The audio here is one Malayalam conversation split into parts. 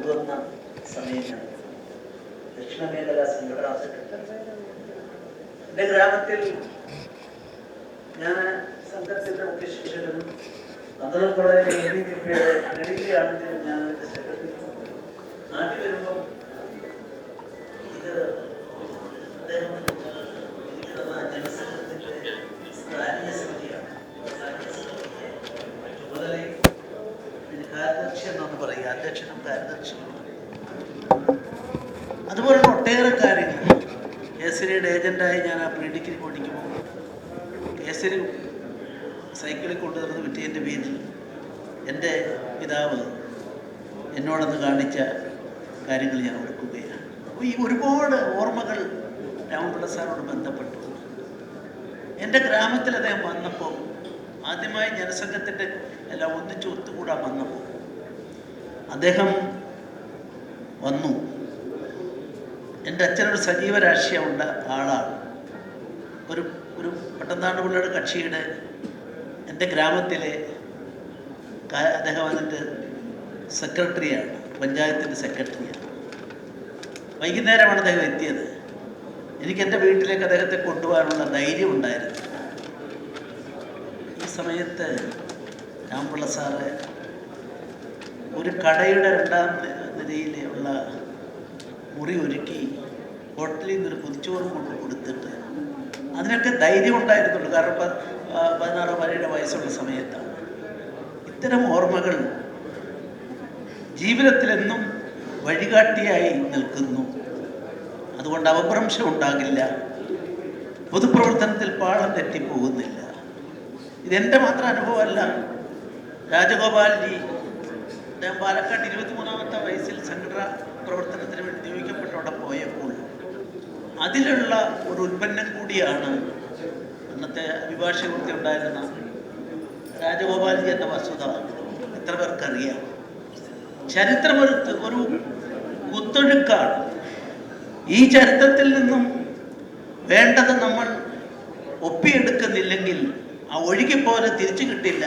കൊണ്ടുവന്ന സമയം ഞാൻ ദക്ഷിണ മേഖല സംഘടനാ സെക്രട്ടറി. എൻ്റെ ഗ്രാമത്തിൽ ഞാൻ സംഘത്തിൻ്റെ മുഖ്യ ശിക്ഷകനും മന്ദളം കോളേജിലെ നെടുകയാണെങ്കിലും ഞാൻ സെക്രട്ടറി. നാട്ടിൽ വരുമ്പം ഇത് അദ്ദേഹം ജനസംഘത്തിൻ്റെ സ്ഥാനീയ സമിതിയാണ്. ചുമതലയും കാര്യദർശി എന്നാണ് പറയുക, അധ്യക്ഷനും കാര്യദർശിയും. അതുപോലെ ഒട്ടേറെ കാര്യങ്ങൾ കേസരിയുടെ ഏജൻ്റായി ഞാൻ ആ പ്രീ ഡിഗ്രി പഠിക്കുമ്പോൾ കേസരി സൈക്കിളിൽ കൊണ്ടുവരുന്ന വിറ്റേൻ്റെ പേരിൽ എൻ്റെ പിതാവ് എന്നോടൊന്ന് കാണിച്ച കാര്യങ്ങൾ ഞാൻ ഓർക്കുകയാണ്. അപ്പോൾ ഈ ഒരുപാട് ഓർമ്മകൾ രാമപിള്ള സാറോട് ബന്ധപ്പെട്ടു. എൻ്റെ ഗ്രാമത്തിൽ അദ്ദേഹം വന്നപ്പോൾ ആദ്യമായി ജനസംഘത്തിൻ്റെ എല്ലാം ഒന്നിച്ച് ഒത്തുകൂടാൻ വന്നപ്പോൾ അദ്ദേഹം വന്നു. എൻ്റെ അച്ഛനൊരു സജീവ രാഷ്ട്രീയമുള്ള ആളാണ്. ഒരു ഒരു പട്ടന്താണ്ട് പിള്ളയുടെ കക്ഷിയുടെ എൻ്റെ ഗ്രാമത്തിലെ അദ്ദേഹം അതിൻ്റെ സെക്രട്ടറിയാണ്, പഞ്ചായത്തിൻ്റെ സെക്രട്ടറിയാണ്. വൈകുന്നേരമാണ് അദ്ദേഹം എത്തിയത്. എനിക്ക് എൻ്റെ വീട്ടിലേക്ക് അദ്ദേഹത്തെ കൊണ്ടുപോകാനുള്ള ധൈര്യം ഉണ്ടായിരുന്നു. ഈ സമയത്ത് രാമപിള്ള സാറ് ഒരു കടയുടെ 2ാം നിലയിലുള്ള മുറി ഒരുക്കി ഹോട്ടലിൽ നിന്നൊരു കുതിച്ചോറും കൊണ്ട് കൊടുത്തിട്ട് അതിനൊക്കെ ധൈര്യം ഉണ്ടായിരുന്നുള്ളൂ. കാരണം 16-17 വയസ്സുള്ള സമയത്താണ്. ഇത്തരം ഓർമ്മകൾ ജീവിതത്തിലെന്നും വഴികാട്ടിയായി നിൽക്കുന്നു. അതുകൊണ്ട് അപഭ്രംശം ഉണ്ടാകില്ല, പൊതുപ്രവർത്തനത്തിൽ പാളം തെറ്റിപ്പോകുന്നില്ല. ഇതെൻ്റെ മാത്രം അനുഭവമല്ല. രാജഗോപാൽജി അദ്ദേഹം പാലക്കാട് 23ാമത്തെ വയസ്സിൽ സംഘടനാ പ്രവർത്തനത്തിന് വേണ്ടി നിയോഗിക്കപ്പെട്ട് അവിടെ പോയപ്പോൾ അതിലുള്ള ഒരു ഉൽപ്പന്നം കൂടിയാണ് അന്നത്തെ അഭിഭാഷകവൃത്തി ഉണ്ടായിരുന്ന രാജഗോപാൽജി എന്ന വസ്തുത എത്ര പേർക്കറിയാം. ചരിത്രം ഒരു കുത്തൊഴുക്കാണ്. ഈ ചരിത്രത്തിൽ നിന്നും വേണ്ടത് നമ്മൾ ഒപ്പിയെടുക്കുന്നില്ലെങ്കിൽ ആ ഒഴുകിപ്പോലെ തിരിച്ചു കിട്ടില്ല.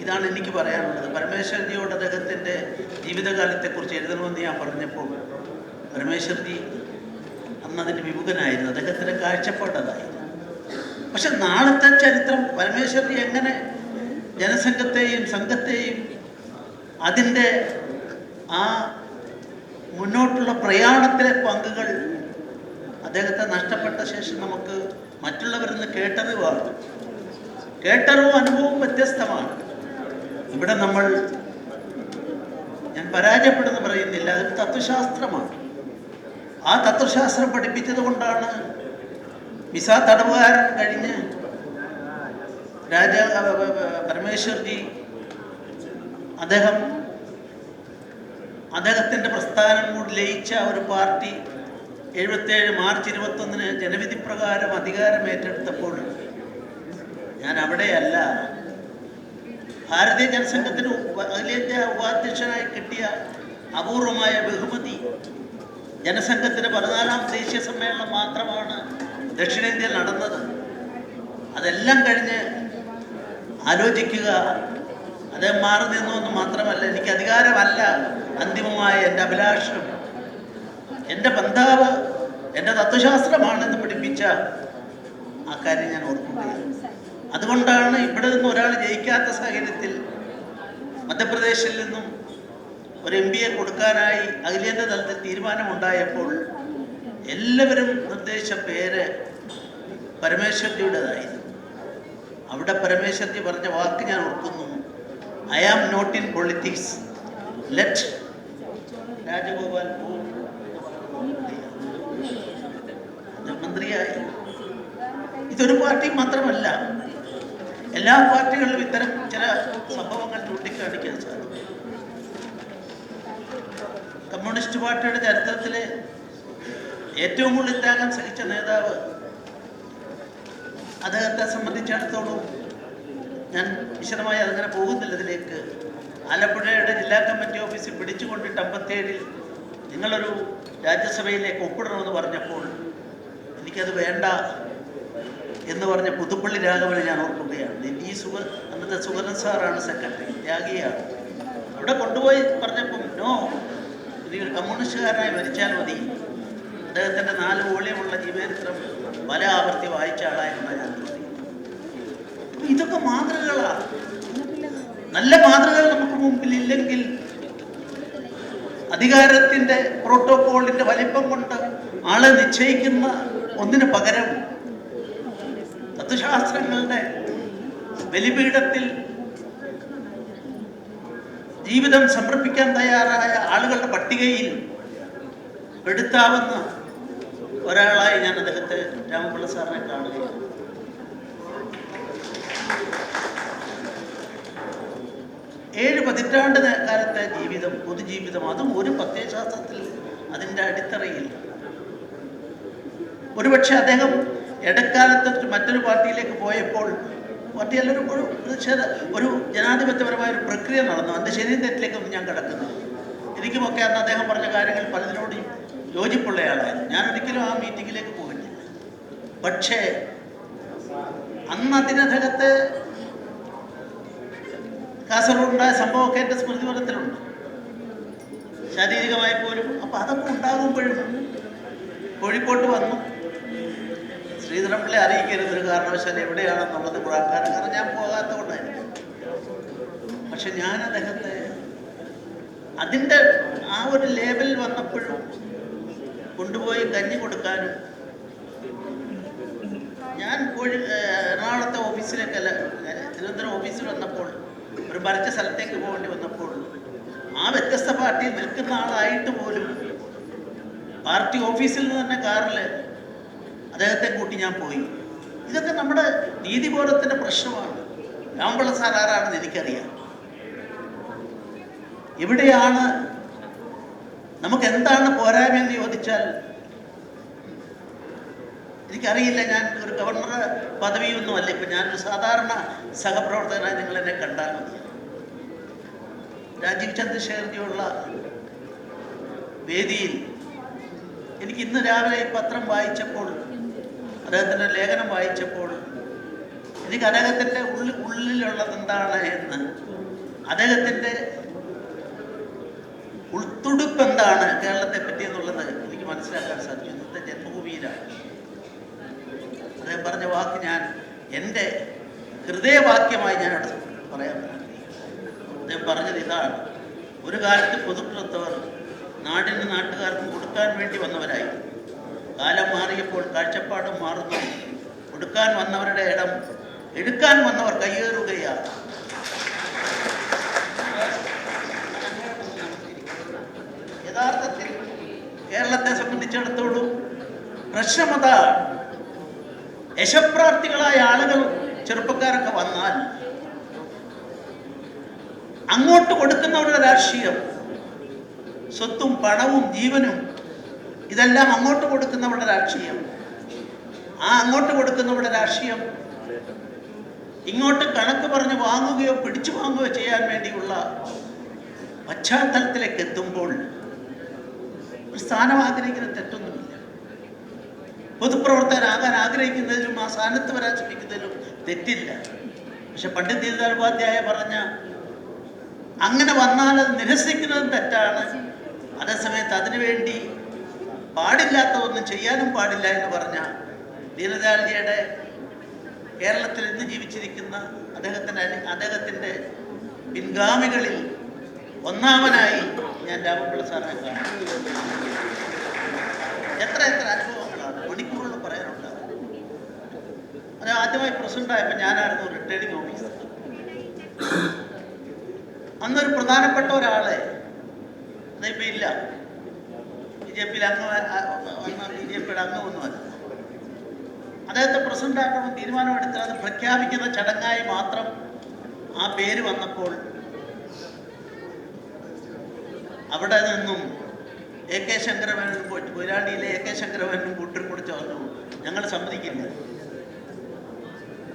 ഇതാണ് എനിക്ക് പറയാനുള്ളത്. പരമേശ്വർജിയോട് അദ്ദേഹത്തിൻ്റെ ജീവിതകാലത്തെക്കുറിച്ച് എഴുതണമെന്ന് ഞാൻ പറഞ്ഞപ്പോൾ പരമേശ്വർജി അന്നതിന് വിമുഖനായിരുന്നു. അദ്ദേഹത്തിൻ്റെ കാഴ്ചപ്പാടതായിരുന്നു. പക്ഷെ നാളത്തെ ചരിത്രം പരമേശ്വർജി എങ്ങനെ ജനസംഘത്തെയും സംഘത്തെയും അതിൻ്റെ ആ മുന്നോട്ടുള്ള പ്രയാണത്തിലെ പങ്കുകൾ അദ്ദേഹത്തെ നഷ്ടപ്പെട്ട ശേഷം നമുക്ക് മറ്റുള്ളവരിൽ നിന്ന് കേട്ടറിവും അനുഭവവും വ്യത്യസ്തമാണ്. ഇവിടെ ഞാൻ പരാജയപ്പെടുന്നു പറയുന്നില്ല, അതൊരു തത്വശാസ്ത്രമാണ്. ആ തത്വശാസ്ത്രം പഠിപ്പിച്ചത് കൊണ്ടാണ് മിസ തടവുകാരൻ കഴിഞ്ഞ് പരമേശ്വർജി അദ്ദേഹത്തിൻ്റെ പ്രസ്ഥാനം കൂടി ലയിച്ച ഒരു പാർട്ടി 77 മാർച്ച് 21 ജനവിധി പ്രകാരം അധികാരം ഏറ്റെടുത്തപ്പോൾ ഞാൻ അവിടെയല്ല. ഭാരതീയ ജനസംഘത്തിന് അഖിലേന്ത്യാ ഉപാധ്യക്ഷനായി കിട്ടിയ അപൂർവമായ ബഹുമതി ജനസംഘത്തിന് 14ാം ദേശീയ സമ്മേളനം മാത്രമാണ് ദക്ഷിണേന്ത്യയിൽ നടന്നത്. അതെല്ലാം കഴിഞ്ഞ് ആലോചിക്കുക, അദ്ദേഹം മാറി നിന്നൊന്നും മാത്രമല്ല, എനിക്ക് അധികാരമല്ല അന്തിമമായ എൻ്റെ അഭിലാഷം, എൻ്റെ ബന്ധാവ് എൻ്റെ തത്വശാസ്ത്രമാണെന്ന് പഠിപ്പിച്ച ആ കാര്യം ഞാൻ ഓർക്കുകയാണ്. അതുകൊണ്ടാണ് ഇവിടെ നിന്ന് ഒരാൾ ജയിക്കാത്ത സാഹചര്യത്തിൽ മധ്യപ്രദേശിൽ നിന്നും ഒരു MBA കൊടുക്കാനായി അഖിലേന്ത്യാ തലത്തിൽ തീരുമാനമുണ്ടായപ്പോൾ എല്ലാവരും നിർദ്ദേശിച്ച പേര് പരമേശ്വർജിയുടേതായിരുന്നു. അവിടെ പരമേശ്വർജി പറഞ്ഞ വാക്ക് ഞാൻ ഓർക്കുന്നു, I am not in politics, let Rajagopal മന്ത്രിയായി. ഇതൊരു പാർട്ടി മാത്രമല്ല, എല്ലാ പാർട്ടികളിലും ഇത്തരം ചില സംഭവങ്ങൾ ചൂണ്ടിക്കാണിക്കാൻ സാധിക്കും. കമ്മ്യൂണിസ്റ്റ് പാർട്ടിയുടെ ചരിത്രത്തിലെ ഏറ്റവും കൂടുതൽ ത്യാഗം സഹിച്ച നേതാവ്, അദ്ദേഹത്തെ സംബന്ധിച്ചിടത്തോളം ഞാൻ വിശദമായി അങ്ങനെ പോകുന്നില്ല ഇതിലേക്ക്. ആലപ്പുഴയുടെ ജില്ലാ കമ്മിറ്റി ഓഫീസിൽ പിടിച്ചുകൊണ്ടിട്ട് 57-ൽ നിങ്ങളൊരു രാജ്യസഭയിലേക്ക് ഒപ്പിടണമെന്ന് പറഞ്ഞപ്പോൾ എനിക്കത് വേണ്ട എന്ന് പറഞ്ഞ പുതുപ്പള്ളി രാഘവനെ ഞാൻ ഓർക്കുകയാണ്. അന്നത്തെ സുഗതൻ സാറാണ് സെക്രട്ടറി, ത്യാഗിയാണ്. അവിടെ കൊണ്ടുപോയി പറഞ്ഞപ്പം നോ, ഒരു കമ്മ്യൂണിസ്റ്റുകാരനായി മരിച്ചാൽ മതി. അദ്ദേഹത്തിൻ്റെ 4 വോളിയമുള്ള ജീവചരിത്രം പല ആവർത്തി വായിച്ച ആളായിരുന്ന ഞാൻ തോന്നി. ഇതൊക്കെ മാതൃകകളാണ്. നല്ല മാതൃകകൾ നമുക്ക് മുമ്പിൽ ഇല്ലെങ്കിൽ അധികാരത്തിൻ്റെ പ്രോട്ടോകോളിൻ്റെ വലിപ്പം കൊണ്ട് ആളെ നിശ്ചയിക്കുന്ന ഒന്നിന് പകരം തത്വശാസ്ത്രങ്ങളുടെ ബലിപീഠത്തിൽ ജീവിതം സമർപ്പിക്കാൻ തയ്യാറായ ആളുകളുടെ പട്ടികയിൽ പെടുത്താവുന്ന ഒരാളായി ഞാൻ അദ്ദേഹത്തെ രാമപിള്ള സാറിനെ കാണുകയാണ്. ഏഴ് പതിറ്റാണ്ട് കാലത്തെ ജീവിതം, പൊതുജീവിതം, അതും ഒരു പ്രത്യയശാസ്ത്രത്തിൽ അതിൻ്റെ അടിത്തറയിൽ. ഒരുപക്ഷെ അദ്ദേഹം ഇടക്കാലത്ത് മറ്റൊരു പാർട്ടിയിലേക്ക് പോയപ്പോൾ പാർട്ടിയിൽ ഒരു ജനാധിപത്യപരമായ ഒരു പ്രക്രിയ നടന്നു. അതിൻ്റെ ശരിയും തെറ്റിലേക്കൊന്നും ഞാൻ കിടക്കുന്നു. എനിക്കുമൊക്കെ അന്ന് അദ്ദേഹം പറഞ്ഞ കാര്യങ്ങൾ പലതിനോടും യോജിപ്പുള്ളയാളായിരുന്നു. ഞാൻ ഒരിക്കലും ആ മീറ്റിങ്ങിലേക്ക് പോയിട്ടില്ല. പക്ഷേ അന്ന് അതിനകത്ത് കാസർഗോഡുണ്ടായ സംഭവമൊക്കെ എൻ്റെ സ്മൃതിപഥത്തിലുണ്ട്, ശാരീരികമായി പോലും. അപ്പം അതൊക്കെ ഉണ്ടാകുമ്പോഴും കോഴിക്കോട്ട് വന്നു. ശ്രീധരൻപിള്ളയെ അറിയിക്കരുത് ഒരു കാരണവശാലും എവിടെയാണെന്നുള്ളത് പുഴക്കാരൻ, കാരണം ഞാൻ പോകാത്ത കൊണ്ടായിരിക്കും. പക്ഷെ ഞാൻ അദ്ദേഹത്തെ അതിൻ്റെ ആ ഒരു ലേബൽ വന്നപ്പോഴും കൊണ്ടുപോയി കഞ്ഞി കൊടുക്കാനും, ഞാൻ എറണാകുളത്തെ ഓഫീസിലേക്കല്ല തിരുവനന്തപുരം ഓഫീസിൽ വന്നപ്പോൾ ഒരു മറിച്ച സ്ഥലത്തേക്ക് പോകേണ്ടി വന്നപ്പോൾ ആ വ്യത്യസ്ത പാർട്ടിയിൽ നിൽക്കുന്ന ആളായിട്ട് പോലും പാർട്ടി ഓഫീസിൽ നിന്ന് തന്നെ കാറിൽ അദ്ദേഹത്തെ കൂട്ടി ഞാൻ പോയി. ഇതൊക്കെ നമ്മുടെ നീതിബോധത്തിൻ്റെ പ്രശ്നമാണ്. രാമപിള്ള സാർ ആരാണെന്ന് എനിക്കറിയാം. എവിടെയാണ് നമുക്ക് എന്താണ് പോരായ്മയെന്ന് ചോദിച്ചാൽ എനിക്കറിയില്ല. ഞാൻ ഒരു ഗവർണർ പദവിയൊന്നുമല്ല. ഇപ്പം ഞാനൊരു സാധാരണ സഹപ്രവർത്തകനായി നിങ്ങൾ എന്നെ കണ്ടാൽ മതി. രാജീവ് ചന്ദ്രശേഖർജിയുള്ള വേദിയിൽ എനിക്ക് ഇന്ന് രാവിലെ ഈ പത്രം വായിച്ചപ്പോൾ, അദ്ദേഹത്തിൻ്റെ ലേഖനം വായിച്ചപ്പോൾ എനിക്ക് അദ്ദേഹത്തിൻ്റെ ഉള്ളിലുള്ളത് എന്താണ് എന്ന്, അദ്ദേഹത്തിൻ്റെ ഉൾത്തുടുപ്പ് എന്താണ് കേരളത്തെ പറ്റി എന്നുള്ളത് എനിക്ക് മനസ്സിലാക്കാൻ സാധിച്ചു. ഇന്നത്തെ ജന്മഭൂമിയിലാണ് അദ്ദേഹം പറഞ്ഞ വാക്ക് ഞാൻ എൻ്റെ ഹൃദയവാക്യമായി ഞാനവിടെ പറയാൻ പറ്റും. അദ്ദേഹം പറഞ്ഞത് ഇതാണ്: ഒരു കാലത്ത് പൊതുപ്രവർത്തകർ നാടിന് നാട്ടുകാർക്കും കൊടുക്കാൻ വേണ്ടി വന്നവരായി. കാലം മാറിയപ്പോൾ കാഴ്ചപ്പാടും മാറുന്നു. കൊടുക്കാൻ വന്നവരുടെ ഇടം എടുക്കാൻ വന്നവർ കയ്യേറുകയാണ്. യഥാർത്ഥത്തിൽ കേരളത്തെ സംബന്ധിച്ചിടത്തോളം പ്രശ്നമത യശപ്രാർത്ഥികളായ ആളുകൾ ചെറുപ്പക്കാരൊക്കെ വന്നാൽ അങ്ങോട്ട് കൊടുക്കുന്നവരുടെ രാഷ്ട്രീയം, സ്വത്തും പണവും ജീവനും ഇതെല്ലാം അങ്ങോട്ട് കൊടുക്കുന്നവരുടെ രാഷ്ട്രീയം. ആ അങ്ങോട്ട് കൊടുക്കുന്നവരുടെ രാഷ്ട്രീയം ഇങ്ങോട്ട് കണക്ക് പറഞ്ഞ് വാങ്ങുകയോ പിടിച്ചു വാങ്ങുകയോ ചെയ്യാൻ വേണ്ടിയുള്ള പശ്ചാത്തലത്തിലേക്ക് എത്തുമ്പോൾ ഒരു സ്ഥാനം ആഗ്രഹിക്കുന്ന തെറ്റൊന്നുമില്ല. പൊതുപ്രവർത്തകനാകാൻ ആഗ്രഹിക്കുന്നതിലും ആ സ്ഥാനത്ത് വരാൻ ശ്രമിക്കുന്നതിലും തെറ്റില്ല. പക്ഷെ പണ്ഡിറ്റ് ദീനദയാൽ ഉപാധ്യായ പറഞ്ഞ അങ്ങനെ വന്നാൽ അത് നിരസിക്കുന്നതും തെറ്റാണ്. അതേസമയത്ത് അതിനുവേണ്ടി പാടില്ലാത്തതൊന്നും ചെയ്യാനും പാടില്ല എന്ന് പറഞ്ഞ ദീനദയാൽജിയുടെ കേരളത്തിൽ ഇന്ന് ജീവിച്ചിരിക്കുന്ന അദ്ദേഹത്തിൻ്റെ പിൻഗാമികളിൽ ഒന്നാമനായി ഞാൻ രാമപിള്ള സാറിനെ കാണും. എത്ര അനുഭവങ്ങളാണ് മണിക്കൂറുകൾ പറയാനുണ്ടാകും. അത് ആദ്യമായി പ്രസിഡൻ്റായപ്പോൾ ഞാനായിരുന്നു റിട്ടേണിംഗ് ഓഫീസർ. അന്നൊരു പ്രധാനപ്പെട്ട ഒരാളെ, അതിപ്പോൾ ഇല്ല, BJP-യിൽ BJP-യുടെ അംഗമൊന്നുമല്ല, അദ്ദേഹത്തെ പ്രസിഡൻ്റാക്കണം തീരുമാനമെടുത്ത് അത് പ്രഖ്യാപിക്കുന്ന ചടങ്ങായി മാത്രം ആ പേര് വന്നപ്പോൾ അവിടെ നിന്നും AK ശങ്കരമേനോൻ കൊയിലാണ്ടിയിലെ AK ശങ്കരമേനോൻ കൂട്ടരും കൂടി ചോദിച്ചു, ഞങ്ങൾ സമ്മതിക്കില്ല.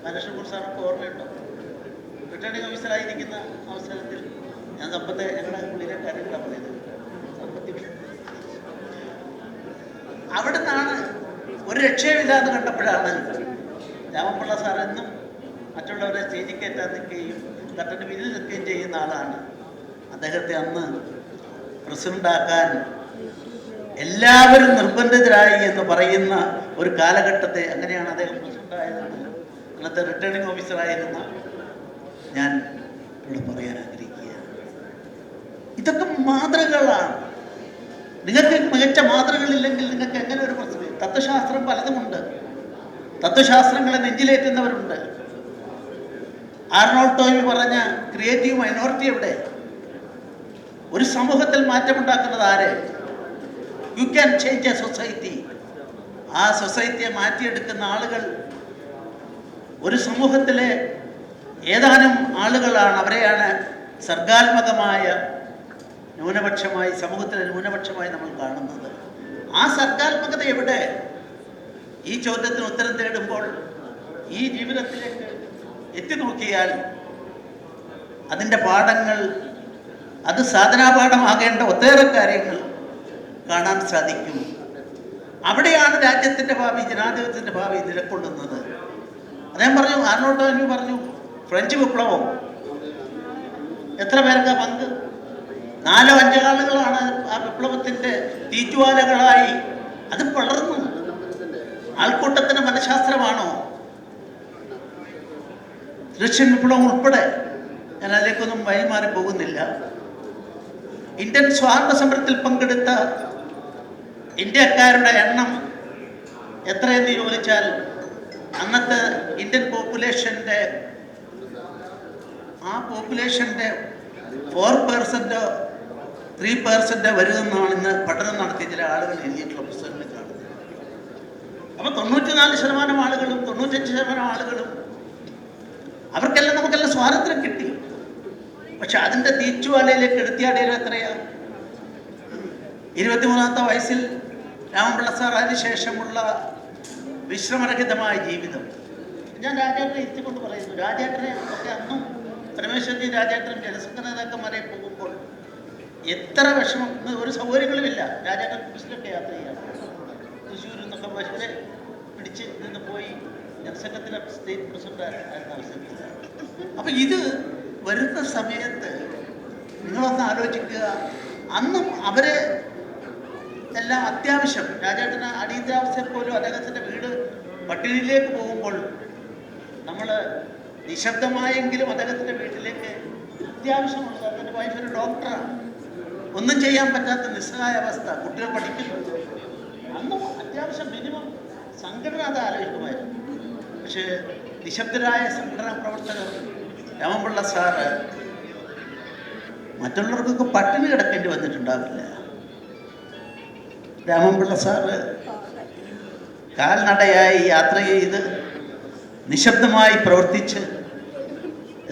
ബാലകൃഷ്ണൻ സാറിനൊക്കെ ഓർമ്മയുണ്ടോ? റിട്ടേണിംഗ് ഓഫീസറായിരിക്കുന്ന അവസരത്തിൽ ഞാൻ സമ്പത്തെ ഞങ്ങളുടെ ഉള്ളിലെ കാര്യങ്ങളാണ് പറയുന്നത്. സമ്പത്തി അവിടെ നിന്നാണ് ഒരു രക്ഷയുമില്ലാന്ന് കണ്ടപ്പോഴാണ് രാമപിള്ള സാർ എന്നും മറ്റുള്ളവരെ സ്റ്റേജിൽ കയറ്റാൻ നിൽക്കുകയും തട്ടിന് പിന്നിൽ നിൽക്കുകയും ചെയ്യുന്ന ആളാണ്. അദ്ദേഹത്തെ അന്ന് പ്രസിഡന്റാക്കാൻ എല്ലാവരും നിർബന്ധിതരായി എന്ന് പറയുന്ന ഒരു കാലഘട്ടത്തെ, അങ്ങനെയാണ് അദ്ദേഹം പ്രസിഡന്റായതെന്ന് അന്നത്തെ റിട്ടേണിംഗ് ഓഫീസറായിരുന്ന ഞാൻ ഇവിടെ പറയാൻ ആഗ്രഹിക്കുകയാണ്. ഇതൊക്കെ മാതൃകകളാണ്. നിങ്ങൾക്ക് മികച്ച മാതൃകകളില്ലെങ്കിൽ നിങ്ങൾക്ക് എങ്ങനെ ഒരു പ്രസിഡന്റ്? തത്വശാസ്ത്രം പലതുമുണ്ട്, തത്വശാസ്ത്രങ്ങളെ നെഞ്ചിലേറ്റുന്നവരുണ്ട്. ആർണോൾഡ് ടോയ്മി പറഞ്ഞ ക്രിയേറ്റീവ് മൈനോറിറ്റി എവിടെ? ഒരു സമൂഹത്തിൽ മാറ്റമുണ്ടാക്കുന്നത് ആര്? You can change A society. ആ സൊസൈറ്റിയെ മാറ്റിയെടുക്കുന്ന ആളുകൾ ഒരു സമൂഹത്തിലെ ഏതാനും ആളുകളാണ്. അവരെയാണ് സർഗാത്മകമായ ന്യൂനപക്ഷമായി, സമൂഹത്തിലെ ന്യൂനപക്ഷമായി നമ്മൾ കാണുന്നത്. ആ സർഗാത്മകത എവിടെ? ഈ ചോദ്യത്തിന് ഉത്തരം തേടുമ്പോൾ ഈ ജീവിതത്തിലേക്ക് എത്തി നോക്കിയാൽ അതിൻ്റെ പാഠങ്ങൾ, അത് സാധനാപാഠമാകേണ്ട ഒട്ടേറെ കാര്യങ്ങൾ കാണാൻ സാധിക്കും. അവിടെയാണ് രാജ്യത്തിൻ്റെ ഭാവി, ജനാധിപത്യത്തിൻ്റെ ഭാവി നിലകൊള്ളുന്നത്. അദ്ദേഹം പറഞ്ഞു, ആർണോൾഡ് ടോയ്മി പറഞ്ഞു, ഫ്രഞ്ച് വിപ്ലവം എത്ര പേർക്ക് പങ്ക്? 4-5 ആളുകളാണ് ആ വിപ്ലവത്തിൻ്റെ തീറ്റുവാലകളായി. അത് വളർന്നു. ആൾക്കൂട്ടത്തിൻ്റെ മനഃശാസ്ത്രമാണോ? റഷ്യൻ വിപ്ലവം ഉൾപ്പെടെ, ഞാൻ അതിലേക്കൊന്നും വഴിമാറി പോകുന്നില്ല. ഇന്ത്യൻ സ്വാതന്ത്ര്യ സമരത്തിൽ പങ്കെടുത്ത ഇന്ത്യക്കാരുടെ എണ്ണം എത്രയെന്ന് ചോദിച്ചാൽ അന്നത്തെ ഇന്ത്യൻ പോപ്പുലേഷൻ്റെ 4% 3% വരുമെന്നാണ് ഇന്ന് പഠനം നടത്തിയ ചില ആളുകൾ എഴുതിയിട്ടുള്ള പുസ്തകങ്ങളിൽ കാണുന്നത്. അപ്പോൾ 94% ആളുകളും 95% ആളുകളും അവർക്കെല്ലാം നമുക്കെല്ലാം സ്വാതന്ത്ര്യം കിട്ടി. പക്ഷെ അതിൻ്റെ തീച്ചുവാലയിലേക്ക് എടുത്തിയാടിയത് എത്രയാണ്? 23-ാമത്തെ വയസ്സിൽ രാമപിള്ള സാർ അതിനുശേഷമുള്ള വിശ്രമരഹിതമായ ജീവിതം. ഞാൻ രാജേട്ടനെ ഇരുത്തിക്കൊണ്ട് പറയുന്നു, രാജേട്ടനെ ഒക്കെ അന്നും പരമേശ്വരജി രാജേട്ടനും ജനസംഘ നേതാക്കന്മാരെ പോകുമ്പോൾ എത്ര വിഷമം. ഒരു സൗകര്യങ്ങളുമില്ല. രാജേട്ടൻ ബസ്സിലൊക്കെ യാത്ര ചെയ്യാം. തൃശ്ശൂരിൽ നിന്നൊക്കെ ബസ്സിനെ പിടിച്ച് നിന്ന് പോയി ജനസംഘത്തിലെ സ്റ്റേറ്റ് പ്രസിഡന്റ് ആയിരുന്ന അവസരത്തിൽ. അപ്പം ഇത് വരുന്ന സമയത്ത് നിങ്ങളൊന്ന് ആലോചിക്കുക. അന്നും അവരെ എല്ലാം അത്യാവശ്യം, രാജേട്ടന് അടിയന്തരാവസ്ഥയിൽ പോലും അദ്ദേഹത്തിൻ്റെ വീട് പട്ടിണിയിലേക്ക് പോകുമ്പോൾ നമ്മൾ നിശബ്ദമായെങ്കിലും അദ്ദേഹത്തിൻ്റെ വീട്ടിലേക്ക് അത്യാവശ്യമുള്ളത്, അദ്ദേഹത്തിൻ്റെ വൈഫ് ഒരു ഡോക്ടറാണ്, ഒന്നും ചെയ്യാൻ പറ്റാത്ത നിസ്സഹായ അവസ്ഥ, കുട്ടികൾ പഠിക്കുന്നു. അന്നും അത്യാവശ്യം മിനിമം സംഘടന അത് ആലോചിക്കുമായിരുന്നു. പക്ഷേ നിശബ്ദരായ സംഘടനാ പ്രവർത്തകർ, രാമപിള്ള സാറ് മറ്റുള്ളവർക്കൊക്കെ പട്ടിണി കിടക്കേണ്ടി വന്നിട്ടുണ്ടാവില്ല. രാമപിള്ള സാറ് കാൽനടയായി യാത്ര ചെയ്ത് നിശബ്ദമായി പ്രവർത്തിച്ച്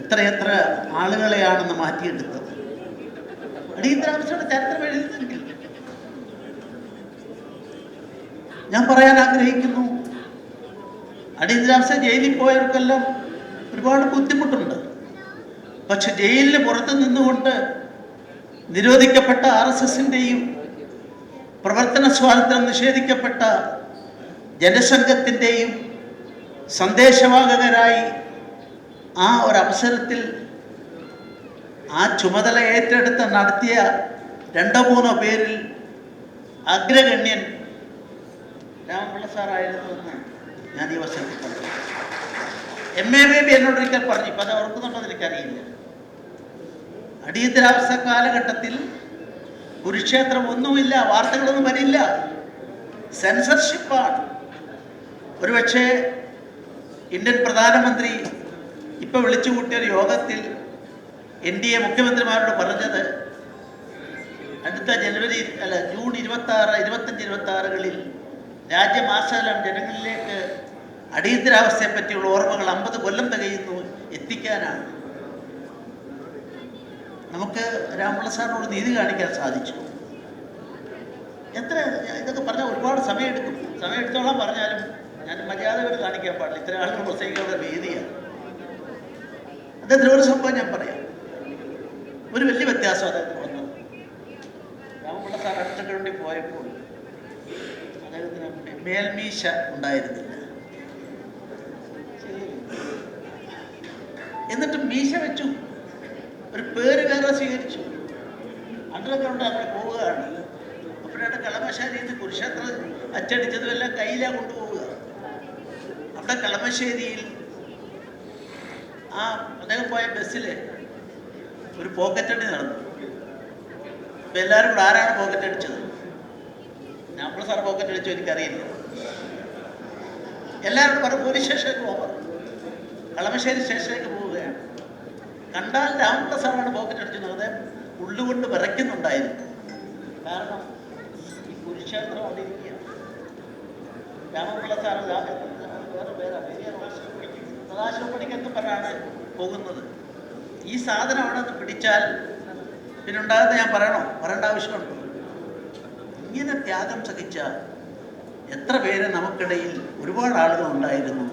എത്രയെത്ര ആളുകളെയാണെന്ന് മാറ്റിയെടുത്തത്. അടിയന്തരാവസ്ഥയുടെ ചരിത്രം എഴുതുന്നെങ്കിൽ ഞാൻ പറയാൻ ആഗ്രഹിക്കുന്നു, അടിയന്തരാവസ്ഥ ജയിലിൽ പോയവർക്കെല്ലാം ഒരുപാട് ബുദ്ധിമുട്ടുണ്ട്. പക്ഷെ ജയിലിന് പുറത്ത് നിന്നുകൊണ്ട് നിരോധിക്കപ്പെട്ട RSSൻ്റെയും പ്രവർത്തന സ്വാതന്ത്ര്യം നിഷേധിക്കപ്പെട്ട ജനസംഘത്തിൻ്റെയും സന്ദേശവാഹകരായി ആ ഒരവസരത്തിൽ ആ ചുമതല ഏറ്റെടുത്ത് നടത്തിയ 2-3 പേരിൽ അഗ്രഗണ്യൻ രാമപിള്ള സാറായിരുന്നുവെന്ന് ഞാൻ ഈ അവസരത്തിൽ പറഞ്ഞു. MA ബേബി എന്നോടൊരിക്കൽ പറഞ്ഞു, ഇപ്പം അത് ഓർക്കുന്നുണ്ടോ എനിക്കറിയില്ല, അടിയന്തരാവസ്ഥ കാലഘട്ടത്തിൽ കുരുക്ഷേത്രം ഒന്നുമില്ല, വാർത്തകളൊന്നും വരില്ല, സെൻസർഷിപ്പാണ്. ഒരുപക്ഷെ ഇന്ത്യൻ പ്രധാനമന്ത്രി ഇപ്പോൾ വിളിച്ചു കൂട്ടിയൊരു യോഗത്തിൽ NDA മുഖ്യമന്ത്രിമാരോട് പറഞ്ഞത് അടുത്ത ജൂൺ 26, 25, 26കളിൽ രാജ്യമാസകലം ജനങ്ങളിലേക്ക് അടിയന്തരാവസ്ഥയെ പറ്റിയുള്ള ഓർമ്മകൾ 50 കൊല്ലം തികയുന്നു എത്തിക്കാനാണ്. നമുക്ക് രാമപിള്ള സാറിനോട് നീതി കാണിക്കാൻ സാധിച്ചു. ഇതൊക്കെ പറഞ്ഞാൽ ഒരുപാട് സമയമെടുക്കും. സമയമെടുത്തോളം പറഞ്ഞാലും ഞാൻ മര്യാദകൾ കാണിക്കാൻ പാടില്ല. ഇത്ര ആളുകൾ പ്രസംഗിക്കാനുള്ള വേദിയാണ്. അദ്ദേഹത്തിന് ഒരു സംഭവം ഞാൻ പറയാം. ഒരു വലിയ വ്യത്യാസം അദ്ദേഹത്തിന് വന്നത്, രാമപിള്ള സാർ അടുത്തൊക്കെ വേണ്ടി പോയപ്പോൾ അദ്ദേഹത്തിന് മേൽമീശ ഉണ്ടായിരുന്നില്ല. എന്നിട്ട് മീശ വെച്ചു, ഒരു പേര് വേറെ സ്വീകരിച്ചു. അത് സ്കൂട്ടറൊക്കെ കൊണ്ട് അങ്ങനെ പോവുകയാണ്. അപ്പോഴാണ് കളമശ്ശേരിയിൽ നിന്ന് കുരുക്ഷേത്രം അച്ചടിച്ചതും എല്ലാം കയ്യിലാണ് കൊണ്ടുപോവുക. അവിടെ കളമശ്ശേരിയിൽ ആ അദ്ദേഹം പോയ ബസ്സിൽ ഒരു പോക്കറ്റടി നടന്നു. അപ്പം എല്ലാവരും കൂടെ ആരാണ് പോക്കറ്റ് അടിച്ചത്? നമ്മൾ സാർ പോക്കറ്റ് അടിച്ചു, എനിക്കറിയില്ല. എല്ലാവരും പറഞ്ഞു പോലീസ് സ്റ്റേഷനിലേക്ക് പോകാം. കളമശ്ശേരി സ്റ്റേഷനിലേക്ക് പോവുകയാണ്. കണ്ടാൽ രാമപിള്ള സാറാണ് പോക്കറ്റ് അടിച്ചത്. അദ്ദേഹം ഉള്ളുകൊണ്ട് വിറയ്ക്കുന്നുണ്ടായിരുന്നു. കാരണം ഈ കുരുക്ഷേത്രം അവിടെ ഇരിക്കുകയാണ്. രാമപിള്ള സാറ് വേറെ പേരാണ് സദാശിവപ്പണിക്കൊക്കെ പറഞ്ഞാണ് പോകുന്നത്. ഈ സാധനം അവിടെ നിന്ന് പിടിച്ചാൽ പിന്നെ ഉണ്ടാകുന്ന ഞാൻ പറയേണ്ട ആവശ്യമുണ്ട്. ഇങ്ങനെ ത്യാഗം സഹിച്ച എത്ര പേര് നമുക്കിടയിൽ ഒരുപാട് ആളുകൾ ഉണ്ടായിരുന്നു.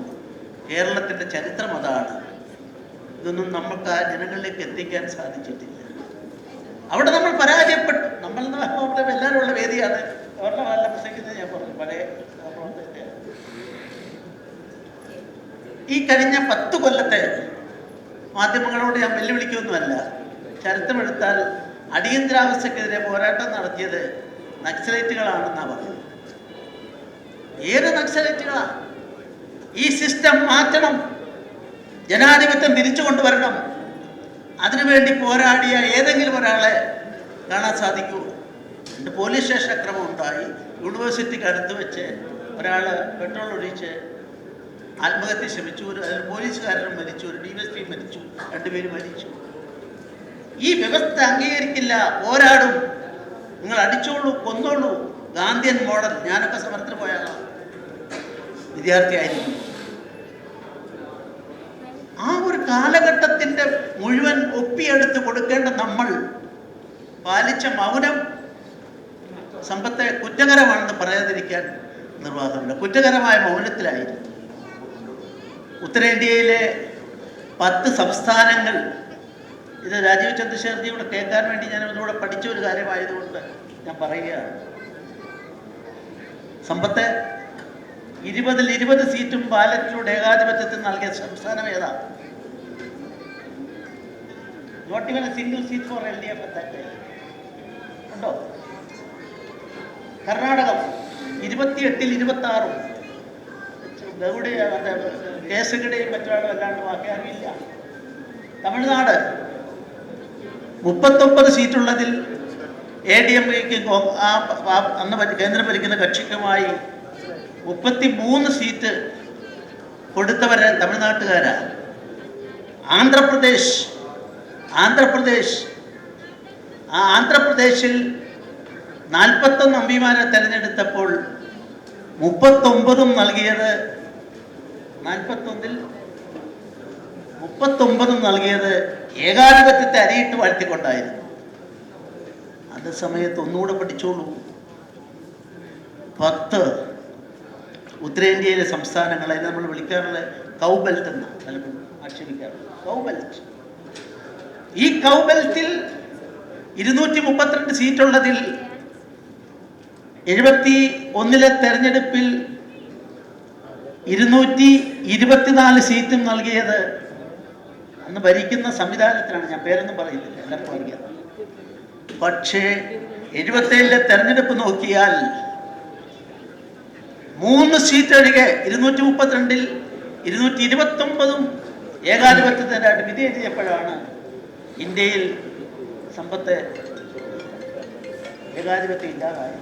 കേരളത്തിൻ്റെ ചരിത്രം അതാണ്. ഇതൊന്നും നമുക്ക് ആ ജനങ്ങളിലേക്ക് എത്തിക്കാൻ സാധിച്ചിട്ടില്ല. അവിടെ നമ്മൾ പരാജയപ്പെട്ടു. നമ്മൾ എല്ലാവരും ഉള്ള വേദിയാണ്. അവരുടെ നല്ല പ്രസംഗിക്കുന്നത് ഞാൻ പറഞ്ഞു. പഴയ ഈ കഴിഞ്ഞ 10 കൊല്ലത്തെ മാധ്യമങ്ങളോട് ഞാൻ വെല്ലുവിളിക്കൊന്നുമല്ല. ചരിത്രമെടുത്താൽ അടിയന്തരാവസ്ഥക്കെതിരെ പോരാട്ടം നടത്തിയത് നക്സലൈറ്റുകളാണെന്നാണ് പറയുന്നത്. ഏത് നക്സലൈറ്റുകളാണ്? ഈ സിസ്റ്റം മാറ്റണം, ജനാധിപത്യം തിരിച്ചു കൊണ്ടുവരണം. അതിനുവേണ്ടി പോരാടിയ ഏതെങ്കിലും ഒരാളെ കാണാൻ സാധിക്കൂ? രണ്ട് പോലീസ് സ്റ്റേഷൻ അക്രമം ഉണ്ടായി. യൂണിവേഴ്സിറ്റിക്ക് അടുത്ത് വെച്ച് ഒരാൾ പെട്രോൾ ഒഴിച്ച് ആത്മഹത്യ ശ്രമിച്ചു. ഒരു പോലീസുകാരനും മരിച്ചു, ഒരു DSP മരിച്ചു, 2 പേര് മരിച്ചു. ഈ വ്യവസ്ഥ അംഗീകരിക്കില്ല. പോരാടും. നിങ്ങൾ അടിച്ചോളൂ, കൊന്നോളൂ. ഗാന്ധിയൻ മോഡൽ. ഞാനൊക്കെ സമരത്തിന് പോയ വിദ്യാർത്ഥിയായിരുന്നു. ആ ഒരു കാലഘട്ടത്തിൻ്റെ മുഴുവൻ ഒപ്പിയെടുത്ത് കൊടുക്കേണ്ട നമ്മൾ പാലിച്ച മൗനം സമ്പത്തെ കുറ്റകരമാണെന്ന് പറയാതിരിക്കാൻ നിർവാഹമില്ല. കുറ്റകരമായ മൗനത്തിലായിരുന്നു. ഉത്തരേന്ത്യയിലെ 10 സംസ്ഥാനങ്ങൾ, ഇത് രാജീവ് ചന്ദ്രശേഖർജിയോട് കേൾക്കാൻ വേണ്ടി ഞാൻ ഒന്നുകൂടെ പഠിച്ച ഒരു കാര്യമായതുകൊണ്ട് ഞാൻ പറയുകയാണ്. സമ്പത്തെ 20ൽ 20 സീറ്റും ബാലറ്റിലൂടെ ഏകാധിപത്യത്തിൽ നൽകിയ സംസ്ഥാനം ഏതാ? Not even a single seat for LDF ഉണ്ടോ? കർണാടകം 28ൽ 26 ഗൗഡ കേസുകളുടെയും മറ്റൊരാളും അല്ലാണ്ട് ബാക്കി അറിയില്ല. തമിഴ്നാട് 39 സീറ്റുള്ളതിൽ ADMKയ്ക്ക് അന്ന് കേന്ദ്രം ഭരിക്കുന്ന കക്ഷിക്കുമായി 33 സീറ്റ് കൊടുത്തവരെ തമിഴ്നാട്ടുകാരാണ്. ആന്ധ്രാപ്രദേശിൽ 41 എംപിമാരെ തെരഞ്ഞെടുത്തപ്പോൾ 39 നൽകിയത് 39 നൽകിയത് ഏകാധിപത്യത്തെ അരിയിട്ട് വാഴ്ത്തിക്കൊണ്ടായിരുന്നു. അതേ സമയത്ത് ഒന്നുകൂടെ പഠിച്ചോളൂ. 10 ഉത്തരേന്ത്യയിലെ സംസ്ഥാനങ്ങളെ നമ്മൾ വിളിക്കാറുള്ള കൗബെൽറ്റ് എന്ന് പലപ്പോഴും ആക്ഷേപിക്കാറുണ്ട്. കൗബെൽറ്റ്. ഈ കൗബെൽറ്റിൽ 232 സീറ്റുള്ളതിൽ 71 തെരഞ്ഞെടുപ്പിൽ 224 സീറ്റും നൽകിയത് അന്ന് ഭരിക്കുന്ന സംവിധാനത്തിനാണ്. ഞാൻ പേരൊന്നും പറയുന്നില്ല, എല്ലാവർക്കും അറിയാം. പക്ഷേ 77 തെരഞ്ഞെടുപ്പ് നോക്കിയാൽ 3 സീറ്റ് ഒഴികെ 232ൽ 229 ഏകാധിപത്യത്തിനായിട്ട് വിധി എഴുതിയപ്പോഴാണ് ഇന്ത്യയിൽ സമ്പത്തെ ഏകാധിപത്യം ഇല്ലാതായത്.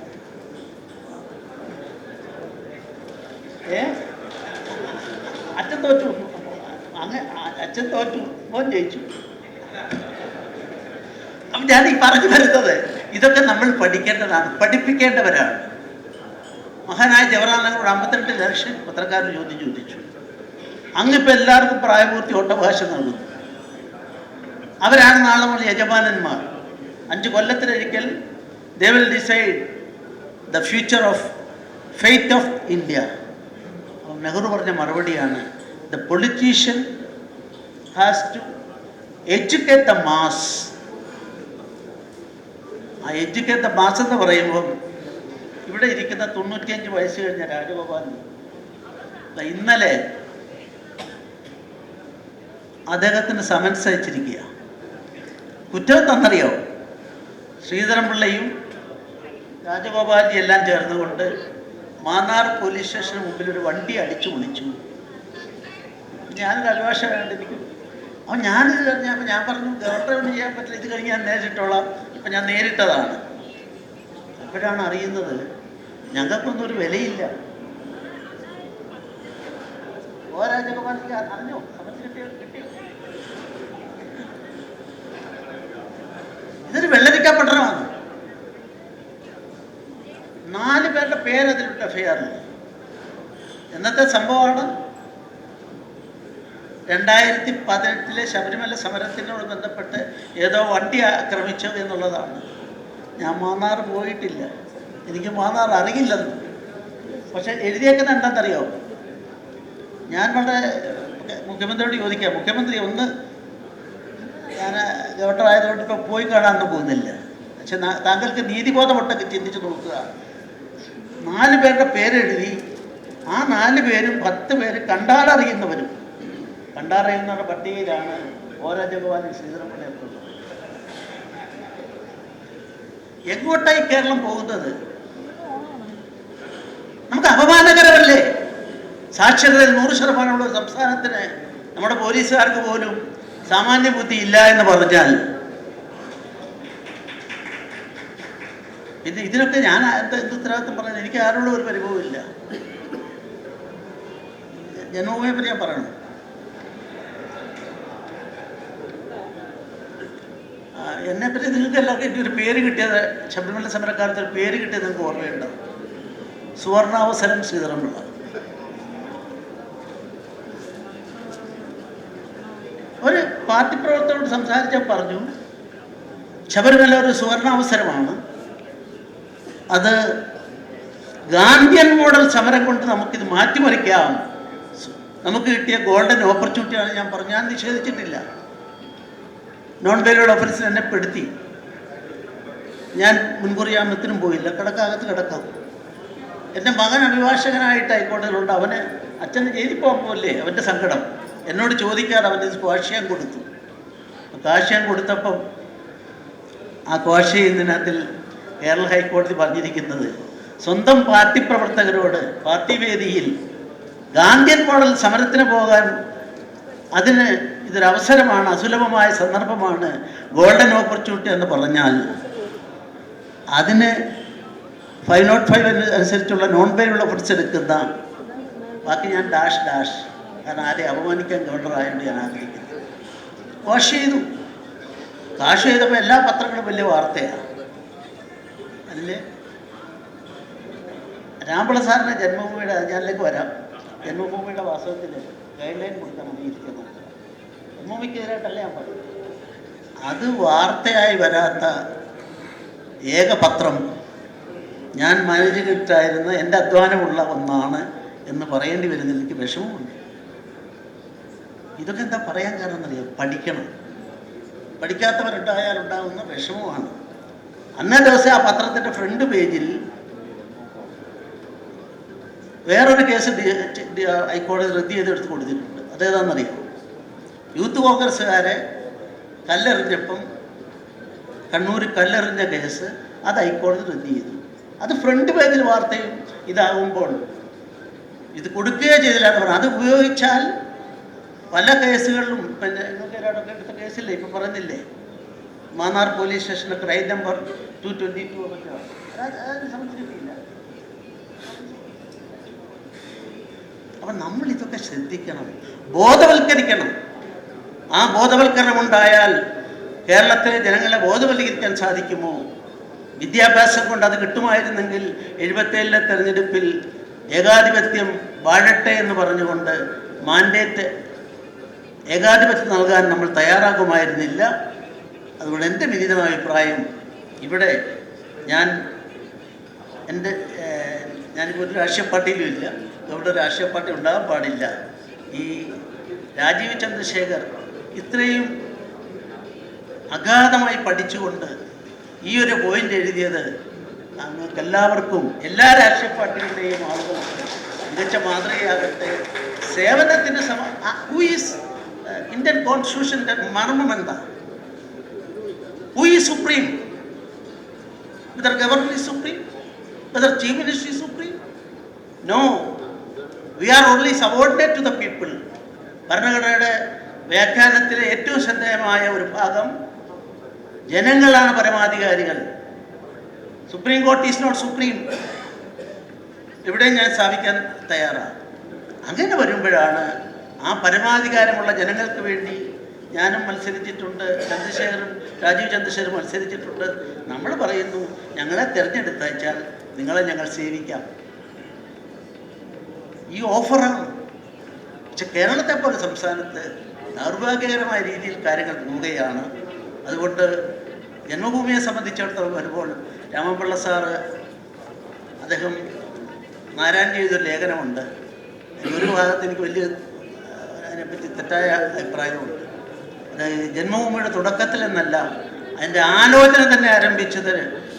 അച്ഛൻ തോറ്റു, അച്ഛൻ തോറ്റു, മോൻ ജയിച്ചു. അപ്പം ഞാൻ ഈ പറഞ്ഞു വരുന്നത് ഇതൊക്കെ നമ്മൾ പഠിക്കേണ്ടതാണ്, പഠിപ്പിക്കേണ്ടവരാണ്. മഹാനായ ജവഹർലാൽ നെഹ്റു 52 ലക്ഷം പത്രക്കാരൻ ചോദിച്ചു. അങ്ങിപ്പോൾ എല്ലാവർക്കും പ്രായപൂർത്തി വോട്ടവകാശം നൽകുന്നു. അവരാണ് നാളെ മുതൽ യജമാനന്മാർ. 5 കൊല്ലത്തിലൊരിക്കൽ they will decide the future of fate of India. Nehru പറഞ്ഞ മറുപടിയാണ്, the politician has to educate the mass. ആ എഡ്യൂക്കേറ്റ് ദ മാസ് എന്ന് പറയുമ്പോൾ ഇവിടെ ഇരിക്കുന്ന 95 വയസ്സ് കഴിഞ്ഞ രാജഗോപാൽ ഇന്നലെ അദ്ദേഹത്തിന് സമൻസ് അയച്ചിരിക്കുക. കുറ്റം തന്നറിയോ? ശ്രീധരൻപിള്ളയും രാജഗോപാൽജി എല്ലാം ചേർന്നുകൊണ്ട് മാന്നാർ പോലീസ് സ്റ്റേഷന് മുമ്പിൽ ഒരു വണ്ടി അടിച്ചു പൊളിച്ചു. ഞാനൊരു അഭിഭാഷകനായിട്ട് എനിക്ക് അപ്പോൾ ഞാനിത് കഴിഞ്ഞപ്പോൾ ഞാൻ പറഞ്ഞു ഗവർണറൊന്നും ചെയ്യാൻ പറ്റില്ല, ഇത് കഴിഞ്ഞ് ഞാൻ നേരിട്ടോളാം. അപ്പം ഞാൻ നേരിട്ടതാണ്. അപ്പോഴാണ് അറിയുന്നത് ഞങ്ങൾക്കൊന്നും ഒരു വിലയില്ല. ഓ രാജഗോപാലിക്ക് അറിഞ്ഞോ? സമയത്ത് കിട്ടിയോ? ഇതൊരു വെള്ളരിക്ക പട്ടണമാണ്. 4 പേരുടെ പേര് അതിലിട്ട് എഫ്ഐആറിൽ. എന്നത്തെ സംഭവമാണ് 2018 ശബരിമല സമരത്തിനോട് ബന്ധപ്പെട്ട് ഏതോ വണ്ടി ആക്രമിച്ചു എന്നുള്ളതാണ്. ഞാൻ മാന്നാർ പോയിട്ടില്ല, എനിക്ക് മാന്നാർ അറിയില്ലെന്ന്. പക്ഷെ എഴുതിയേക്കുന്ന എന്താണെന്നറിയോ? ഞാൻ വളരെ മുഖ്യമന്ത്രിയോട് ചോദിക്കാം, മുഖ്യമന്ത്രി ഒന്ന് ഞാൻ ഗവർണർ ആയതുകൊണ്ട് ഇപ്പോൾ പോയി കാണാനൊന്നും പോകുന്നില്ല, പക്ഷെ താങ്കൾക്ക് നീതിബോധമൊട്ടൊക്കെ ചിന്തിച്ച് നോക്കുക. 4 പേരുടെ പേരെഴുതി, ആ 4 പേരും 10 പേര് കണ്ടാലറിയുന്നവരും. കണ്ടാറിയുന്നവരുടെ പട്ടികയിലാണ് ഓ രാജഗോപാലും ശ്രീധരൻപിള്ളയും. എങ്ങോട്ടായി കേരളം പോകുന്നത്? നമുക്ക് അപമാനകരമല്ലേ? സാക്ഷരതയിൽ 100% സംസ്ഥാനത്തിന് നമ്മുടെ പോലീസുകാർക്ക് പോലും സാമാന്യ ബുദ്ധി ഇല്ല എന്ന് പറഞ്ഞാൽ പിന്നെ ഇതിനൊക്കെ ഞാൻ എന്ത് ഉത്തരവാദിത്വം പറഞ്ഞാൽ എനിക്ക് ആരോടും ഒരു പരിഭവമില്ല. ജന്മഭൂമിയെ പറ്റി ഞാൻ പറയണം. എന്നെപ്പറ്റി നിങ്ങൾക്ക് എല്ലാവർക്കും എനിക്കൊരു പേര് കിട്ടിയത്, ശബരിമല സമരക്കാലത്ത് ഒരു പേര് കിട്ടിയത് നിങ്ങൾക്ക് ഓർമ്മയുണ്ട്. സുവർണാവസരം ശ്രീധരൻപിള്ള. ഒരു പാർട്ടി പ്രവർത്തകരോട് സംസാരിച്ചാൽ പറഞ്ഞു ശബരിമല ഒരു സുവർണാവസരമാണ്, അത് ഗാന്ധിയൻ മോഡൽ സമരം കൊണ്ട് നമുക്കിത് മാറ്റിമറിക്കാം, നമുക്ക് കിട്ടിയ ഗോൾഡൻ ഓപ്പർച്യൂണിറ്റിയാണ്. ഞാൻ പറഞ്ഞു, ഞാൻ നിഷേധിച്ചിട്ടില്ല. നോൺ ബെയിലബിൾ ഓഫൻസിൽ എന്നെ പെടുത്തി. ഞാൻ മുൻകൂർ ജാമ്യത്തിനും പോയില്ല, കിടക്കകത്ത് കിടക്കാം. എൻ്റെ മകൻ അഭിഭാഷകനായിട്ട് ഹൈക്കോടതിയിലുണ്ട്. അവന് അച്ഛന് ജയിലിൽ പോകുമ്പോഴല്ലേ അവൻ്റെ സങ്കടം. എന്നോട് ചോദിക്കാതെ അവൻ്റെ കാഷ്യം കൊടുത്തു. കാഷ്യം കൊടുത്തപ്പം ആ കാഷ്യത്തിനകത്തിൽ കേരള ഹൈക്കോടതി പറഞ്ഞിരിക്കുന്നത് സ്വന്തം പാർട്ടി പ്രവർത്തകരോട് പാർട്ടി വേദിയിൽ ഗാന്ധിയൻ മോഡൽ സമരത്തിന് പോകാൻ അതിന് ഇതൊരവസരമാണ്, അസുലഭമായ സന്ദർഭമാണ്, ഗോൾഡൻ ഓപ്പർച്യൂണിറ്റി എന്ന് പറഞ്ഞാൽ അതിന് 505 അനുസരിച്ചുള്ള നോൺ ബെയിലബിൾ ഓഫൻസ് എടുക്കുന്ന ബാക്കി ഞാൻ ഡാഷ് കാരണം ആരെ അപമാനിക്കാൻ ഗവർണറായതുകൊണ്ട് ഞാൻ ആഗ്രഹിക്കുന്നു. കാഷ് ചെയ്തപ്പോൾ എല്ലാ പത്രങ്ങളും വലിയ വാർത്തയാണ്. അതിൽ രാമപിള്ള സാറിൻ്റെ ജന്മഭൂമിയുടെ, ഞാനിലേക്ക് വരാം, ജന്മഭൂമിയുടെ വാസ്തവത്തിൽ ഗൈഡ് ലൈൻ കൊടുക്കാൻ ഇരിക്കുന്നത് ജന്മഭൂമിക്കെതിരായിട്ടല്ല ഞാൻ പറയും. അത് വാർത്തയായി വരാത്ത ഏക പത്രം ഞാൻ മാനേജിംഗ് എഡിറ്ററായിരുന്ന എൻ്റെ അധ്വാനമുള്ള ഒന്നാണ് എന്ന് പറയേണ്ടി വരുന്നതിൽ എനിക്ക് വിഷമമുണ്ട്. ഇതൊക്കെ എന്താ പറയാൻ കാരണം എന്നറിയാം? പഠിക്കണം. പഠിക്കാത്തവരുണ്ടായാലുണ്ടാകുന്ന വിഷമമാണ്. അന്നേ ദിവസം ആ പത്രത്തിൻ്റെ ഫ്രണ്ട് പേജിൽ വേറൊരു കേസ് ഹൈക്കോടതി റദ്ദ് ചെയ്തെടുത്ത് കൊടുത്തിട്ടുണ്ട്. അതേതാണെന്നറിയാം? യൂത്ത് കോൺഗ്രസ്സുകാരെ കല്ലെറിഞ്ഞപ്പം കണ്ണൂർ കല്ലെറിഞ്ഞ കേസ്, അത് ഹൈക്കോടതി റദ്ദ് ചെയ്തു. അത് ഫ്രണ്ട് പേജിൽ വാർത്തയും ഇതാകുമ്പോൾ ഇത് കൊടുക്കുകയോ ചെയ്തില്ലാന്ന് പറഞ്ഞു. അത് ഉപയോഗിച്ചാൽ പല കേസുകളിലും, പിന്നെ നിങ്ങൾക്ക് ഒരാളൊക്കെ എടുത്ത കേസില്ലേ, ഇപ്പം പറഞ്ഞില്ലേ, മാന്നാർ പോലീസ് സ്റ്റേഷൻ്റെ ക്രൈം നമ്പർ 222 അതിന് സംബന്ധിച്ച് കിട്ടിയില്ല. അപ്പം നമ്മൾ ഇതൊക്കെ ശ്രദ്ധിക്കണം, ബോധവൽക്കരിക്കണം. ആ ബോധവൽക്കരണം ഉണ്ടായാൽ കേരളത്തിലെ ജനങ്ങളെ ബോധവൽക്കരിക്കാൻ സാധിക്കുമോ? വിദ്യാഭ്യാസം കൊണ്ട് അത് കിട്ടുമായിരുന്നെങ്കിൽ 77 തെരഞ്ഞെടുപ്പിൽ ഏകാധിപത്യം വാഴട്ടെ എന്ന് പറഞ്ഞുകൊണ്ട് മാൻഡേറ്റ് ഏകാധിപത്യം നൽകാൻ നമ്മൾ തയ്യാറാകുമായിരുന്നില്ല. അതുകൊണ്ട് എൻ്റെ വിനീതമായ അഭിപ്രായം, ഇവിടെ ഞാനിപ്പോൾ ഒരു രാഷ്ട്രീയ പാർട്ടിയിലും ഇല്ല, ഇവിടെ രാഷ്ട്രീയ പാർട്ടി ഉണ്ടാകാൻ പാടില്ല. ഈ രാജീവ് ചന്ദ്രശേഖർ ഇത്രയും അഗാധമായി പഠിച്ചുകൊണ്ട് ഈ ഒരു പോയിന്റ് എഴുതിയത് നിങ്ങൾക്ക് എല്ലാവർക്കും, എല്ലാ രാഷ്ട്രീയ പാർട്ടികളുടെയും ആളുകൾക്ക് മികച്ച മാതൃകയാകട്ടെ. സേവനത്തിന് ഹൂ ഈസ് ഇന്ത്യൻ കോൺസ്റ്റിറ്റ്യൂഷൻ്റെ മർമ്മം എന്താ? Who is supreme? whether governor is supreme, whether chief minister is supreme. No, we are only subordinate to the people. ഭരണഘടനയുടെ വ്യാഖ്യാനത്തിലെ ഏറ്റവും ശ്രദ്ധേയമായ ഒരു ഭാഗം ജനങ്ങളാണ് പരമാധികാരികൾ. Supreme court is not supreme. ഇവിടെ ഞാൻ സ്ഥാപിക്കാൻ തയ്യാറാണ്. അങ്ങനെ വരുമ്പോഴാണ് ആ പരമാധികാരമുള്ള ജനങ്ങൾക്ക് വേണ്ടി ഞാനും മത്സരിച്ചിട്ടുണ്ട്, രാജീവ് ചന്ദ്രശേഖറും മത്സരിച്ചിട്ടുണ്ട്. നമ്മൾ പറയുന്നു ഞങ്ങളെ തിരഞ്ഞെടുത്തയച്ചാൽ നിങ്ങളെ ഞങ്ങൾ സേവിക്കാം. ഈ ഓഫറാണ്. പക്ഷെ കേരളത്തെ പോലെ സംസ്ഥാനത്ത് ദൗർഭാഗ്യകരമായ രീതിയിൽ കാര്യങ്ങൾ പോവുകയാണ്. അതുകൊണ്ട് ജന്മഭൂമിയെ സംബന്ധിച്ചിടത്തോളം വരുമ്പോൾ രാമൻപിള്ള സാറ് അദ്ദേഹം നാരായണൻ എഴുതിയൊരു ലേഖനമുണ്ട്. ഒരു ഭാഗത്ത് എനിക്ക് വലിയ അതിനെപ്പറ്റി തെറ്റായ അഭിപ്രായമുണ്ട്. അതായത് ജന്മഭൂമിയുടെ തുടക്കത്തിൽ എന്നല്ല, അതിൻ്റെ ആലോചന തന്നെ ആരംഭിച്ചത്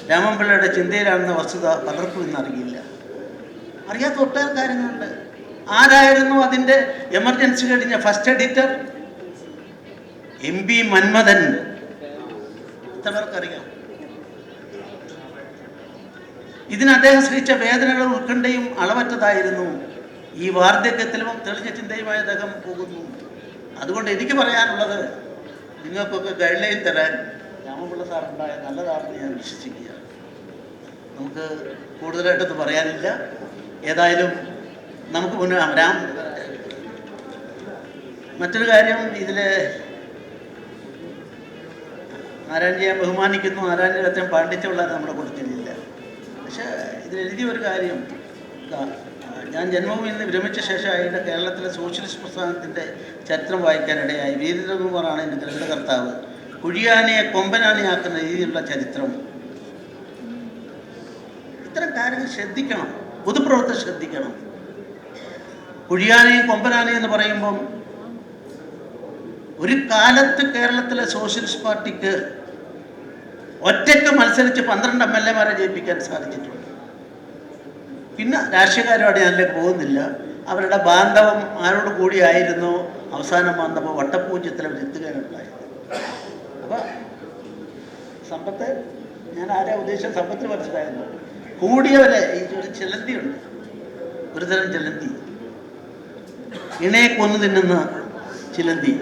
രാമൻപിള്ളയുടെ ചിന്തയിലാണെന്ന വസ്തുത പലർക്കും ഇന്നറിയില്ല. അറിയാത്ത ഒട്ടേറെ കാര്യങ്ങളുണ്ട്. ആരായിരുന്നു അതിൻ്റെ എമർജൻസി കഴിഞ്ഞ ഫസ്റ്റ് എഡിറ്റർ? MP മന്മഥൻ. എത്ര പേർക്കറിയാം? ഇതിന് അദ്ദേഹം സൃഷ്ടിച്ച വേദനകളും ഉത്കണ്ഠയും അളവറ്റതായിരുന്നു. ഈ വാർദ്ധക്യത്തിലും തെളിഞ്ഞ ചിന്തയുമായി അദ്ദേഹം പോകുന്നു. അതുകൊണ്ട് എനിക്ക് പറയാനുള്ളത്, നിങ്ങൾക്കൊക്കെ ഗൈഡ് ലൈൻ തരാൻ രാമൻപിള്ള സാറുണ്ടായ നല്ലതാണെന്ന് ഞാൻ വിശ്വസിക്കുക. നമുക്ക് കൂടുതലായിട്ടൊന്നും പറയാനില്ല. ഏതായാലും നമുക്ക് മറ്റൊരു കാര്യം, ഇതിൽ നാരായണജിയെ ബഹുമാനിക്കുന്നു, നാരായണജിയുടെ അത്രയും പാണ്ഡിത്യമുള്ള നമ്മുടെ കൊടുത്തില്ല. പക്ഷേ ഇതിലെഴുതിയ ഒരു കാര്യം, ഞാൻ ജന്മഭൂമിയിൽ നിന്ന് വിരമിച്ച ശേഷം അതിൻ്റെ കേരളത്തിലെ സോഷ്യലിസ്റ്റ് പ്രസ്ഥാനത്തിൻ്റെ ചരിത്രം വായിക്കാനിടയായി. വീരേന്ദ്രകുമാറാണ് എൻ്റെ ഗ്രന്ഥകർത്താവ്. കുഴിയാനയെ കൊമ്പനാനയാക്കുന്ന രീതിയിലുള്ള ചരിത്രം. ഇത്തരം കാര്യങ്ങൾ ശ്രദ്ധിക്കണം, പൊതുപ്രവർത്തകർ ശ്രദ്ധിക്കണം. കുഴിയാനയും കൊമ്പനാനയും എന്ന് പറയുമ്പം ഒരു കാലത്ത് കേരളത്തിലെ സോഷ്യലിസ്റ്റ് പാർട്ടിക്ക് ഒറ്റയ്ക്ക് മത്സരിച്ച് 12 MLA-മാരെ ജയിപ്പിക്കാൻ സാധിച്ചിട്ടുണ്ട്. പിന്നെ രാഷ്ട്രീയക്കാരോട് ഞാനിലേക്ക് പോകുന്നില്ല. അവരുടെ ബാന്ധവം ആരോട് കൂടിയായിരുന്നു അവസാനം വന്നപ്പോൾ വട്ടപ്പൂജ്യത്തിൽ എത്തുകയുണ്ടായത്. അപ്പോൾ സമ്പത്ത്, ഞാൻ ആരാ ഉദ്ദേശിച്ച സമ്പത്തിന് മനസ്സിലായിരുന്നു. കൂടിയവരെ ഈ ഒരു ചിലന്തിയുണ്ട്, ഒരുതരം ചിലന്തി, ഇണയെ കൊന്നു തിന്നുന്ന ചിലന്തി.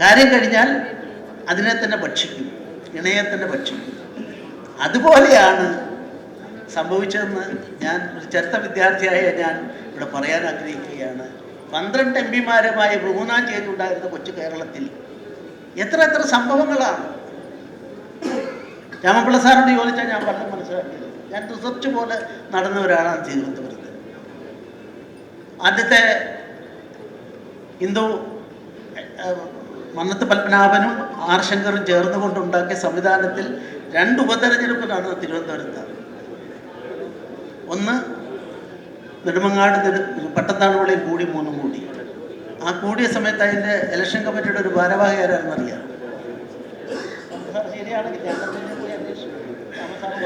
കാര്യം കഴിഞ്ഞാൽ അതിനെ തന്നെ ഭക്ഷിക്കും, ഇണയെ തന്നെ ഭക്ഷിക്കും. അതുപോലെയാണ് സംഭവിച്ചതെന്ന് ഞാൻ ഒരു ചരിത്ര വിദ്യാർത്ഥിയായ ഞാൻ ഇവിടെ പറയാൻ ആഗ്രഹിക്കുകയാണ്. 12 MP-മാരുമായി ബഹുമാനം ചെയ്തുണ്ടായിരുന്ന കൊച്ചു കേരളത്തിൽ എത്ര സംഭവങ്ങളാണ്. രാമൻപിള്ള സാറിനോട് ചോദിച്ചാൽ ഞാൻ പലതും മനസ്സിലാക്കിയത്. ഞാൻ റിസർച്ച് പോലെ നടന്ന ഒരാളാണ് തിരുവനന്തപുരത്ത്. ആദ്യത്തെ ഹിന്ദു മന്നത്ത് പത്മനാഭനും R. ശങ്കറും ചേർന്നുകൊണ്ടുണ്ടാക്കിയ സംവിധാനത്തിൽ 2 ഉപതെരഞ്ഞെടുപ്പ് നടന്ന തിരുവനന്തപുരത്ത്. ഒന്ന് നെടുമങ്ങാട് പട്ടത്താണുകളിൽ കൂടി 3 കൂടി. ആ കൂടിയ സമയത്ത് അതിൻ്റെ ഇലക്ഷൻ കമ്മിറ്റിയുടെ ഒരു ഭാരവാഹി ആരാണെന്നറിയാം. ശരിയാണെങ്കിൽ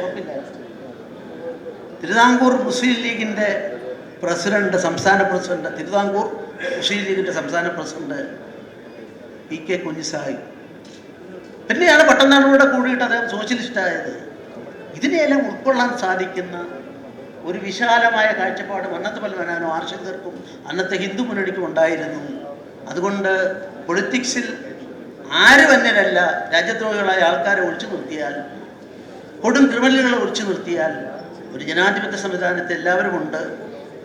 ഉറപ്പില്ല. തിരുവിതാംകൂർ മുസ്ലിം ലീഗിൻ്റെ പ്രസിഡന്റ്, സംസ്ഥാന പ്രസിഡന്റ്, തിരുവിതാംകൂർ മുസ്ലിം ലീഗിൻ്റെ സംസ്ഥാന പ്രസിഡന്റ് P.K. കുഞ്ഞിസാഹിബ്. പിന്നെയാണ് പട്ടത്താണുകളുടെ കൂടിയിട്ട് അദ്ദേഹം സോഷ്യലിസ്റ്റായത്. ഇതിനെയെല്ലാം ഉൾക്കൊള്ളാൻ സാധിക്കുന്ന ഒരു വിശാലമായ കാഴ്ചപ്പാട് മന്നത്ത് പത്മനാഭനും R. ശങ്കർക്കും അന്നത്തെ ഹിന്ദു മുന്നണിക്കും ഉണ്ടായിരുന്നു. അതുകൊണ്ട് പൊളിറ്റിക്സിൽ ആരും അന്യരല്ല. രാജ്യദ്രോഹികളായ ആൾക്കാരെ ഒഴിച്ചു നിർത്തിയാൽ, കൊടും ക്രിമിനലുകളെ ഒഴിച്ചു നിർത്തിയാൽ ഒരു ജനാധിപത്യ സംവിധാനത്തിൽ എല്ലാവരും ഉണ്ട്.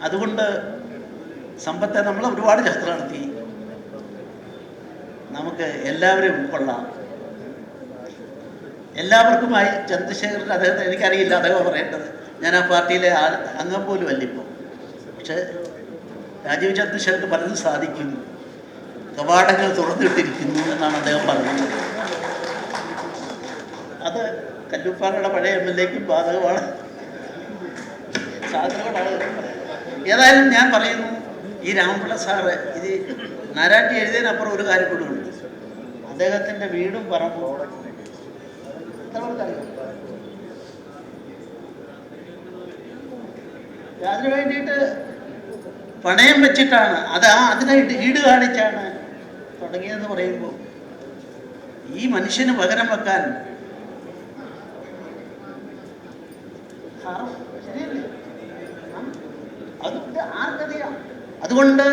അതുകൊണ്ട് സമ്പത്തെ നമ്മൾ ഒരുപാട് ചർച്ച നടത്തി. നമുക്ക് എല്ലാവരെയും ഉൾക്കൊള്ളാം. എല്ലാവർക്കുമായി ചന്ദ്രശേഖരൻ്റെ അദ്ദേഹത്തെ എനിക്കറിയില്ല, അദ്ദേഹം പറയേണ്ടത്. ഞാൻ ആ പാർട്ടിയിലെ അംഗം പോലും അല്ല ഇപ്പോൾ. പക്ഷെ രാജീവ് ചന്ദ്രശേഖർക്ക് പലതും സാധിക്കും, കവാടങ്ങൾ തുറന്നിട്ടിരിക്കുന്നു എന്നാണ് അദ്ദേഹം പറഞ്ഞത്. അത് കല്ലൂപ്പാറയുടെ പഴയ MLA-ക്കും ബാധകമാണ്, സാധനങ്ങളാണ്. ഏതായാലും ഞാൻ പറയുന്നു, ഈ രാമൻപിള്ള സാറ് ഇത് നാരായണൻ എഴുതിയതിനപ്പുറം ഒരു കാര്യം കൂടി ഉണ്ട്. അദ്ദേഹത്തിൻ്റെ വീടും പറമ്പും എത്രവർക്കറിയാം. അതിനു വേണ്ടിയിട്ട് പണയം വെച്ചിട്ടാണ്, അതിനെ ഈട് കാണിച്ചാണ് തുടങ്ങിയതെന്ന് പറയുമ്പോൾ ഈ മനുഷ്യന് പകരം വെക്കാൻ ശരിയല്ലേ? അതുകൊണ്ട് ആർക്കറിയാം. അതുകൊണ്ട്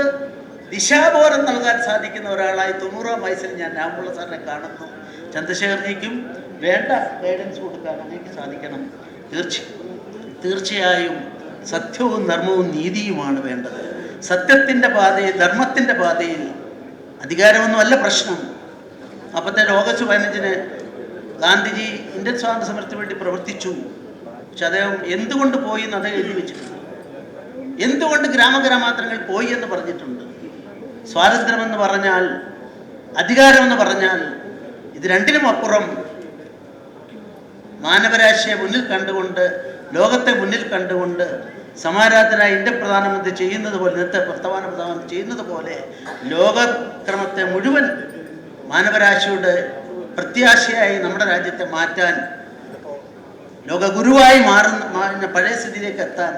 ദിശാബോധം നൽകാൻ സാധിക്കുന്ന ഒരാളായി 90-ാം വയസ്സിൽ ഞാൻ രാമുള്ള സാറിനെ കാണുന്നു. ചന്ദ്രശേഖർജിക്കും വേണ്ട ഗൈഡൻസ് കൊടുക്കാൻ അങ്ങേക്ക് സാധിക്കണം. തീർച്ചയായും സത്യവും ധർമ്മവും നീതിയുമാണ് വേണ്ടത്. സത്യത്തിൻ്റെ പാതയിൽ, ധർമ്മത്തിൻ്റെ പാതയിൽ അധികാരമൊന്നുമല്ല പ്രശ്നം. അപ്പോഴത്തെ ഓഗസ്റ്റ് 15-ന് ഗാന്ധിജി ഇന്ത്യൻ സ്വാതന്ത്ര്യ സമരത്തിന് വേണ്ടി പ്രവർത്തിച്ചു. പക്ഷെ അദ്ദേഹം എന്തുകൊണ്ട് പോയി എന്ന് അദ്ദേഹം എഴുതി വെച്ചിട്ടുണ്ട്. എന്തുകൊണ്ട് ഗ്രാമഗ്രാമാന്തരങ്ങളിൽ പോയി എന്ന് പറഞ്ഞിട്ടുണ്ട്. സ്വാതന്ത്ര്യമെന്ന് പറഞ്ഞാൽ, അധികാരമെന്ന് പറഞ്ഞാൽ, ഇത് രണ്ടിനും അപ്പുറം മാനവരാശിയെ മുന്നിൽ കണ്ടുകൊണ്ട്, ലോകത്തെ മുന്നിൽ കണ്ടുകൊണ്ട് സമാരാധനായ ഇന്ത്യൻ പ്രധാനമന്ത്രി ചെയ്യുന്നത് പോലെ, ഇന്നത്തെ വർത്തമാന പ്രധാനമന്ത്രി ചെയ്യുന്നത് പോലെ ലോകക്രമത്തെ മുഴുവൻ മാനവരാശിയുടെ പ്രത്യാശയായി നമ്മുടെ രാജ്യത്തെ മാറ്റാൻ, ലോകഗുരുവായി മാറുന്ന പഴയ സ്ഥിതിയിലേക്ക് എത്താൻ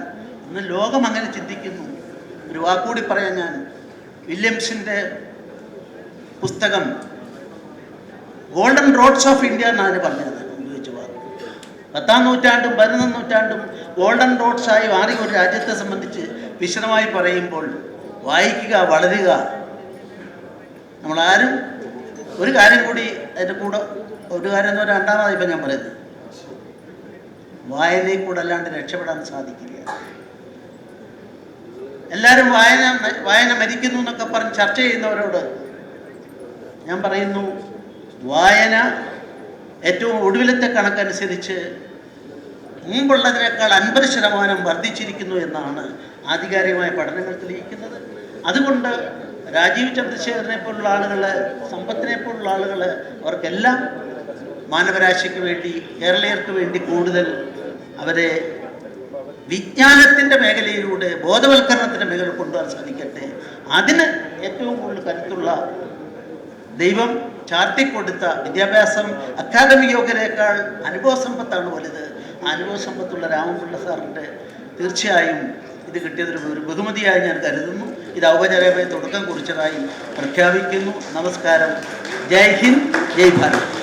ഇന്ന് ലോകം അങ്ങനെ ചിന്തിക്കുന്നു. ഒരു വാക്കുകൂടി പറയാൻ ഞാൻ, വില്യംസിൻ്റെ പുസ്തകം ഗോൾഡൻ റോഡ്സ് ഓഫ് ഇന്ത്യ എന്നാണ് പറഞ്ഞത്. ഉപയോഗിച്ച വാക്ക് 10-ാം നൂറ്റാണ്ടും 11-ാം നൂറ്റാണ്ടും ഗോൾഡൻ റോഡ്സായി മാറി ഒരു രാജ്യത്തെ സംബന്ധിച്ച് വിശദമായി പറയുമ്പോൾ വായിക്കുക, വളരുക. നമ്മളാരും ഒരു കാര്യം കൂടി അതിൻ്റെ കൂടെ, ഒരു കാര്യം എന്ന് പറഞ്ഞാൽ രണ്ടാമതായി ഇപ്പം ഞാൻ പറയുന്നത്, വായനയിൽ കൂടെ അല്ലാണ്ട് രക്ഷപ്പെടാൻ സാധിക്കില്ല. എല്ലാവരും വായന മരിക്കുന്നു എന്നൊക്കെ പറഞ്ഞ് ചർച്ച ചെയ്യുന്നവരോട് ഞാൻ പറയുന്നു, വായന ഏറ്റവും ഒടുവിലത്തെ കണക്കനുസരിച്ച് മുമ്പുള്ളതിനേക്കാൾ 50% വർദ്ധിച്ചിരിക്കുന്നു എന്നാണ് ആധികാരികമായ പഠനങ്ങൾ തെളിയിക്കുന്നത്. അതുകൊണ്ട് രാജീവ് ചന്ദ്രശേഖരനെ പോലുള്ള ആളുകൾ, സമ്പത്തിനെ പോലുള്ള ആളുകൾ, അവർക്കെല്ലാം മാനവരാശിക്ക് വേണ്ടി, കേരളീയർക്ക് വേണ്ടി കൂടുതൽ അവരെ വിജ്ഞാനത്തിൻ്റെ മേഖലയിലൂടെ ബോധവൽക്കരണത്തിൻ്റെ മേഖല കൊണ്ടുപോകാൻ സാധിക്കട്ടെ. അതിന് ഏറ്റവും കൂടുതൽ കരുത്തുള്ള ദൈവം ചാർത്തിക്കൊടുത്ത വിദ്യാഭ്യാസം അക്കാദമിക് യോഗ്യതയേക്കാൾ അനുഭവ സമ്പത്താണ് വലുത്. ആ അനുഭവ സമ്പത്തുള്ള രാമപിള്ള സാറിൻ്റെ തീർച്ചയായും ഇത് കിട്ടിയതൊരു ബഹുമതിയായി ഞാൻ കരുതുന്നു. ഇത് ഔപചാരികമായി തുടക്കം കുറിച്ചതായി പ്രഖ്യാപിക്കുന്നു. നമസ്കാരം. ജയ് ഹിന്ദ്, ജയ് ഭാരത്.